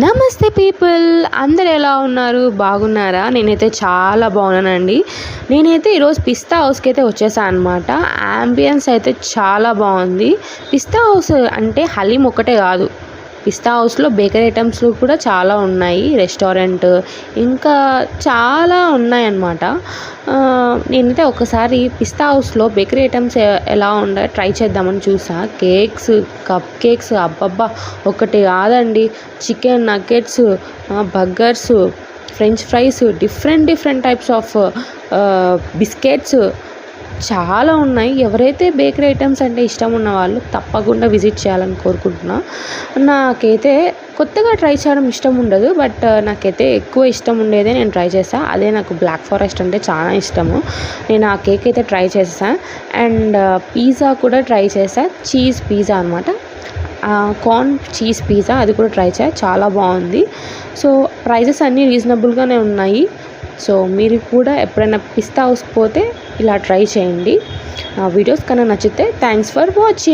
నమస్తే పీపుల్, అందరు ఎలా ఉన్నారు? బాగున్నారా? నేనైతే చాలా బాగున్నానండి. నేనైతే ఈరోజు పిస్తా హౌస్కి అయితే వచ్చేసాను అనమాట. యాంబియన్స్ అయితే చాలా బాగుంది. పిస్తా హౌస్ అంటే హలీం ఒక్కటే కాదు, పిస్తా హౌస్లో బేకరీ ఐటమ్స్ కూడా చాలా ఉన్నాయి, రెస్టారెంట్ ఇంకా చాలా ఉన్నాయన్నమాట. నేనైతే ఒకసారి పిస్తా హౌస్లో బేకరీ ఐటమ్స్ ఎలా ఉండే ట్రై చేద్దామని చూసా. కేక్స్, కప్ కేక్స్, అబ్బబ్బా ఒకటి కాదండి. Chicken nuggets, burgers, French fries, different types of biscuits చాలా ఉన్నాయి. ఎవరైతే బేకరీ ఐటమ్స్ అంటే ఇష్టం ఉన్న వాళ్ళు తప్పకుండా విజిట్ చేయాలని కోరుకుంటున్నా. నాకైతే కొత్తగా ట్రై చేయడం ఇష్టం ఉండదు, బట్ నాకైతే ఎక్కువ ఇష్టం ఉండేదే నేను ట్రై చేస్తాను. అదే నాకు బ్లాక్ ఫారెస్ట్ అంటే చాలా ఇష్టము. నేను ఆ కేక్ అయితే ట్రై చేసాను. అండ్ పిజ్జా కూడా ట్రై చేశాను. చీజ్ పిజ్జా అనమాట, కార్న్ చీజ్ పిజ్జా, అది కూడా ట్రై చేయాలి, చాలా బాగుంది. సో ప్రైజెస్ అన్నీ రీజనబుల్గానే ఉన్నాయి. సో మీరు కూడా ఎప్పుడైనా పిస్తా హౌస్కి పోతే ఇలా ట్రై చేయండి. నా వీడియోస్ కన్నా నచ్చితే థ్యాంక్స్ ఫర్ వాచింగ్.